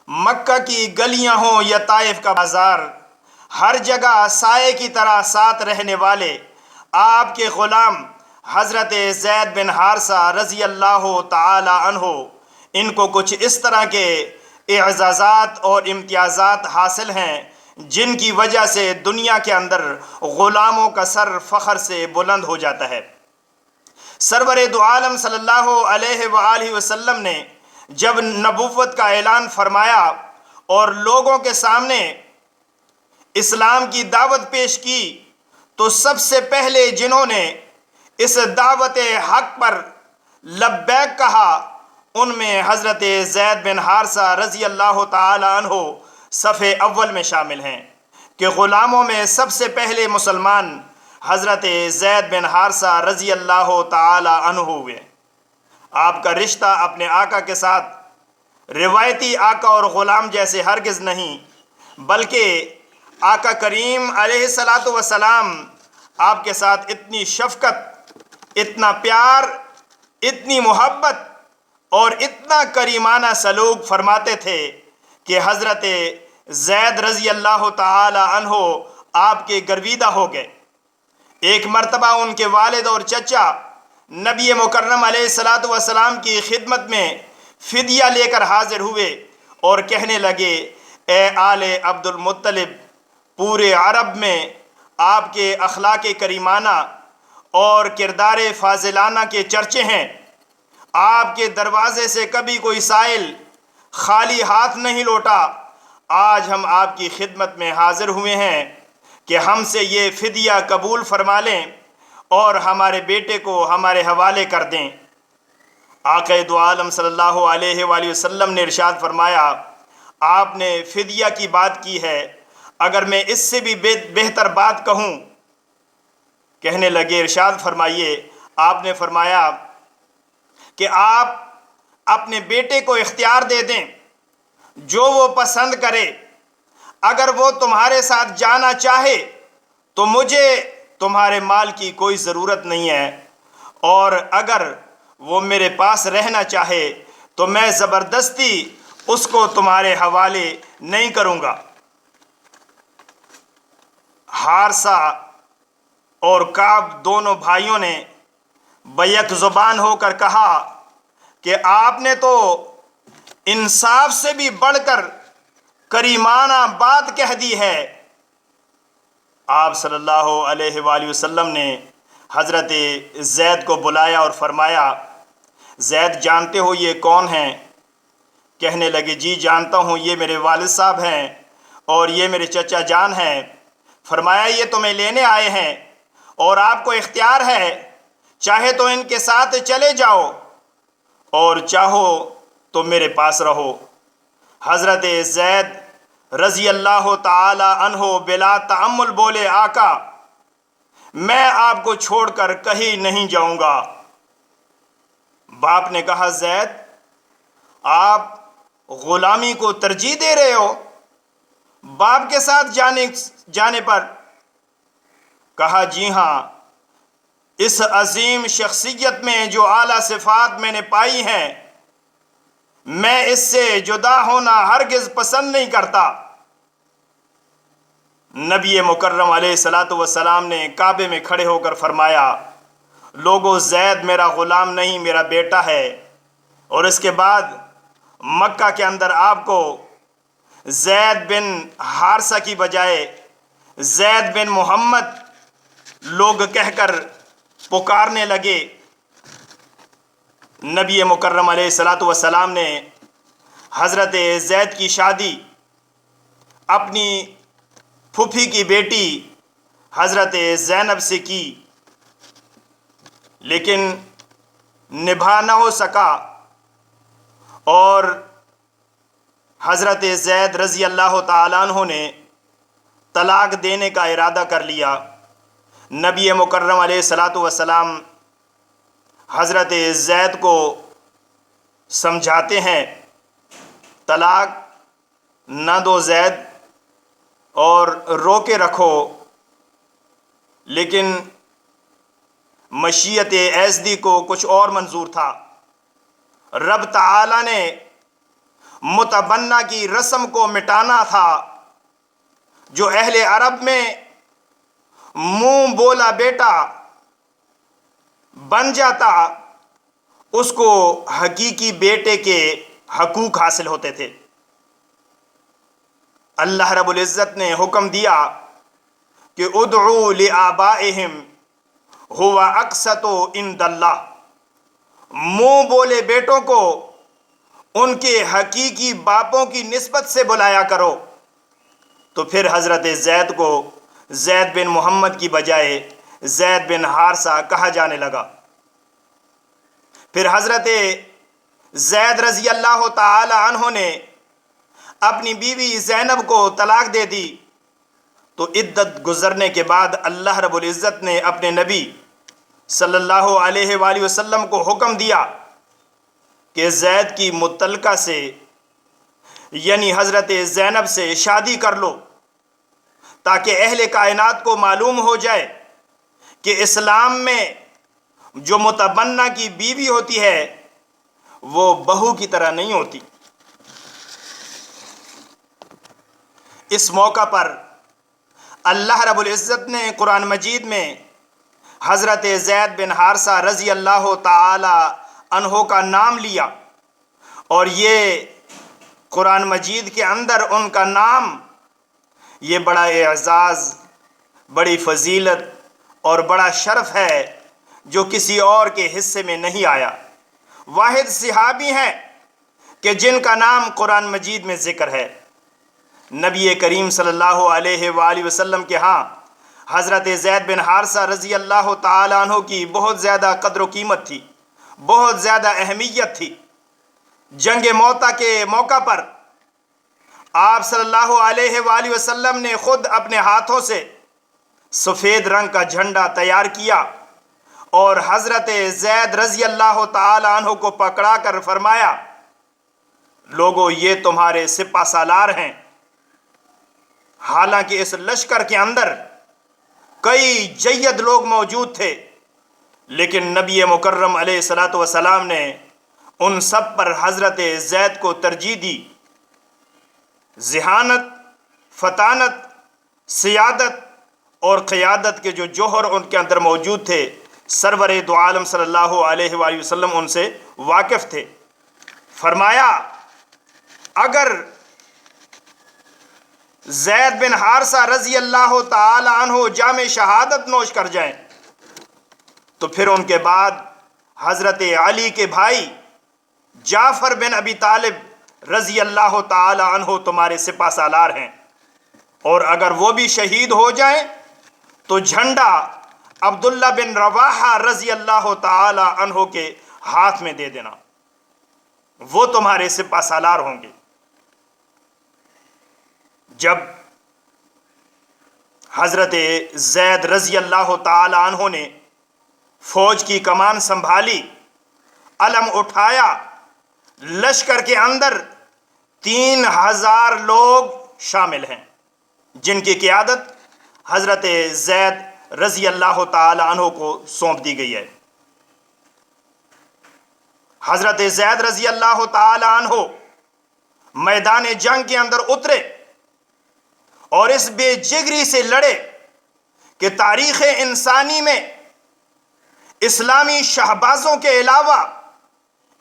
مکہ کی گلیاں ہوں یا طائف کا بازار، ہر جگہ سائے کی طرح ساتھ رہنے والے آپ کے غلام حضرت زید بن حارثہ رضی اللہ تعالی عنہ، ان کو کچھ اس طرح کے اعزازات اور امتیازات حاصل ہیں جن کی وجہ سے دنیا کے اندر غلاموں کا سر فخر سے بلند ہو جاتا ہے۔ سرور دو عالم صلی اللہ علیہ وآلہ وسلم نے جب نبوت کا اعلان فرمایا اور لوگوں کے سامنے اسلام کی دعوت پیش کی، تو سب سے پہلے جنہوں نے اس دعوت حق پر لبیک کہا ان میں حضرت زید بن حارثہ رضی اللہ تعالی عنہ صف اول میں شامل ہیں کہ غلاموں میں سب سے پہلے مسلمان حضرت زید بن حارثہ رضی اللہ تعالی عنہ ہوئے۔ آپ کا رشتہ اپنے آقا کے ساتھ روایتی آقا اور غلام جیسے ہرگز نہیں، بلکہ آقا کریم علیہ الصلاۃ والسلام آپ کے ساتھ اتنی شفقت، اتنا پیار، اتنی محبت اور اتنا کریمانہ سلوک فرماتے تھے کہ حضرت زید رضی اللہ تعالی عنہ آپ کے گرویدہ ہو گئے۔ ایک مرتبہ ان کے والد اور چچا نبی مکرم علیہ الصلاۃ والسلام کی خدمت میں فدیہ لے کر حاضر ہوئے اور کہنے لگے، اے آل عبد المطلب، پورے عرب میں آپ کے اخلاق کریمانہ اور کردار فاضلانہ کے چرچے ہیں۔ آپ کے دروازے سے کبھی کوئی سائل خالی ہاتھ نہیں لوٹا۔ آج ہم آپ کی خدمت میں حاضر ہوئے ہیں کہ ہم سے یہ فدیہ قبول فرما لیں اور ہمارے بیٹے کو ہمارے حوالے کر دیں۔ آقا دو عالم صلی اللہ علیہ وآلہ وسلم نے ارشاد فرمایا، آپ نے فدیہ کی بات کی ہے، اگر میں اس سے بھی بہتر بات کہوں؟ کہنے لگے، ارشاد فرمائیے۔ آپ نے فرمایا کہ آپ اپنے بیٹے کو اختیار دے دیں، جو وہ پسند کرے۔ اگر وہ تمہارے ساتھ جانا چاہے تو مجھے تمہارے مال کی کوئی ضرورت نہیں ہے، اور اگر وہ میرے پاس رہنا چاہے تو میں زبردستی اس کو تمہارے حوالے نہیں کروں گا۔ حارثہ اور کعب دونوں بھائیوں نے بیک زبان ہو کر کہا کہ آپ نے تو انصاف سے بھی بڑھ کر کریمانہ بات کہہ دی ہے۔ آپ صلی اللہ علیہ وآلہ وسلم نے حضرت زید کو بلایا اور فرمایا، زید جانتے ہو یہ کون ہیں؟ کہنے لگے، جی جانتا ہوں، یہ میرے والد صاحب ہیں اور یہ میرے چچا جان ہیں۔ فرمایا، یہ تمہیں لینے آئے ہیں اور آپ کو اختیار ہے، چاہے تو ان کے ساتھ چلے جاؤ اور چاہو تو میرے پاس رہو۔ حضرت زید رضی اللہ تعالی عنہ بلا تأمل بولے، آقا میں آپ کو چھوڑ کر کہیں نہیں جاؤں گا۔ باپ نے کہا، زید آپ غلامی کو ترجیح دے رہے ہو باپ کے ساتھ جانے پر؟ کہا، جی ہاں، اس عظیم شخصیت میں جو اعلیٰ صفات میں نے پائی ہیں، میں اس سے جدا ہونا ہرگز پسند نہیں کرتا۔ نبی مکرم علیہ الصلاۃ والسلام نے کعبے میں کھڑے ہو کر فرمایا، لوگو زید میرا غلام نہیں، میرا بیٹا ہے۔ اور اس کے بعد مکہ کے اندر آپ کو زید بن حارثہ کی بجائے زید بن محمد لوگ کہہ کر پکارنے لگے۔ نبی مکرم علیہ الصلاۃ والسلام نے حضرت زید کی شادی اپنی پھوپھی کی بیٹی حضرت زینب سے کی، لیکن نبھا نہ ہو سکا اور حضرت زید رضی اللہ تعالیٰ عنہ نے طلاق دینے کا ارادہ کر لیا۔ نبی مکرم علیہ الصلاۃ والسلام حضرت زید کو سمجھاتے ہیں، طلاق نہ دو زید اور رو کے رکھو، لیکن مشیت ایزدی کو کچھ اور منظور تھا۔ رب تعالی نے متبنہ کی رسم کو مٹانا تھا۔ جو اہل عرب میں منہ بولا بیٹا بن جاتا اس کو حقیقی بیٹے کے حقوق حاصل ہوتے تھے۔ اللہ رب العزت نے حکم دیا کہ ادعوا لآبائہم هو اقسط عند اللہ، منہ بولے بیٹوں کو ان کے حقیقی باپوں کی نسبت سے بلایا کرو۔ تو پھر حضرت زید کو زید بن محمد کی بجائے زید بن حارثہ کہا جانے لگا۔ پھر حضرت زید رضی اللہ تعالی عنہ نے اپنی بیوی زینب کو طلاق دے دی۔ تو عدت گزرنے کے بعد اللہ رب العزت نے اپنے نبی صلی اللہ علیہ وآلہ وسلم کو حکم دیا کہ زید کی مطلقہ سے یعنی حضرت زینب سے شادی کر لو، تاکہ اہل کائنات کو معلوم ہو جائے کہ اسلام میں جو متبنہ کی بیوی ہوتی ہے وہ بہو کی طرح نہیں ہوتی۔ اس موقع پر اللہ رب العزت نے قرآن مجید میں حضرت زید بن حارثہ رضی اللہ تعالی عنہ کا نام لیا، اور یہ قرآن مجید کے اندر ان کا نام یہ بڑا اعزاز، بڑی فضیلت اور بڑا شرف ہے جو کسی اور کے حصے میں نہیں آیا۔ واحد صحابی ہیں کہ جن کا نام قرآن مجید میں ذکر ہے۔ نبی کریم صلی اللہ علیہ وآلہ وسلم کے ہاں حضرت زید بن حارثہ رضی اللہ تعالی عنہ کی بہت زیادہ قدر و قیمت تھی، بہت زیادہ اہمیت تھی۔ جنگ موطا کے موقع پر آپ صلی اللہ علیہ وآلہ وسلم نے خود اپنے ہاتھوں سے سفید رنگ کا جھنڈا تیار کیا اور حضرت زید رضی اللہ تعالی عنہ کو پکڑا کر فرمایا، لوگو یہ تمہارے سپہ سالار ہیں۔ حالانکہ اس لشکر کے اندر کئی جید لوگ موجود تھے، لیکن نبی مکرم علیہ الصلوۃ والسلام نے ان سب پر حضرت زید کو ترجیح دی۔ ذہانت، فطانت، سیادت اور قیادت کے جو جوہر ان کے اندر موجود تھے، سرور دو عالم صلی اللہ علیہ وآلہ وسلم ان سے واقف تھے۔ فرمایا اگر زید بن حارثہ رضی اللہ تعالی عنہ جام شہادت نوش کر جائیں تو پھر ان کے بعد حضرت علی کے بھائی جعفر بن ابی طالب رضی اللہ تعالی عنہ تمہارے سپہ سالار ہیں، اور اگر وہ بھی شہید ہو جائیں تو جھنڈا عبداللہ بن رواحہ رضی اللہ تعالی عنہ کے ہاتھ میں دے دینا، وہ تمہارے سپہ سالار ہوں گے۔ جب حضرت زید رضی اللہ تعالی عنہ نے فوج کی کمان سنبھالی، علم اٹھایا، لشکر کے اندر 3000 لوگ شامل ہیں جن کی قیادت حضرت زید رضی اللہ تعالی عنہ کو سونپ دی گئی ہے۔ حضرت زید رضی اللہ تعالی عنہ میدان جنگ کے اندر اترے اور اس بے جگری سے لڑے کہ تاریخ انسانی میں اسلامی شہبازوں کے علاوہ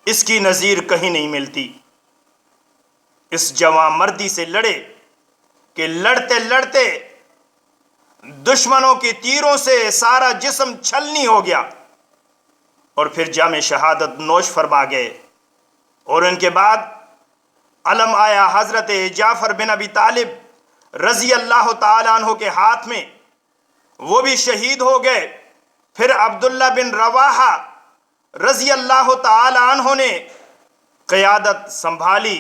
اس کی نظیر کہیں نہیں ملتی۔ اس جواں مردی سے لڑے کہ لڑتے لڑتے دشمنوں کی تیروں سے سارا جسم چھلنی ہو گیا اور پھر جام شہادت نوش فرما گئے، اور ان کے بعد علم آیا حضرت جعفر بن ابی طالب رضی اللہ تعالی عنہ کے ہاتھ میں، وہ بھی شہید ہو گئے۔ پھر عبداللہ بن رواحہ رضی اللہ تعالی عنہ نے قیادت سنبھالی،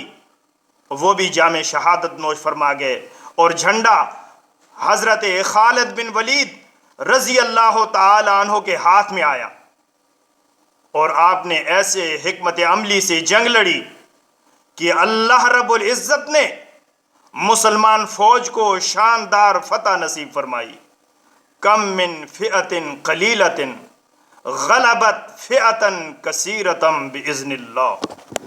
وہ بھی جام شہادت نوش فرما گئے، اور جھنڈا حضرت خالد بن ولید رضی اللہ تعالی عنہ کے ہاتھ میں آیا، اور آپ نے ایسے حکمت عملی سے جنگ لڑی کہ اللہ رب العزت نے مسلمان فوج کو شاندار فتح نصیب فرمائی۔ کم من فئۃ قلیلۃ غلبت فئۃ کثیرۃ بإذن اللہ۔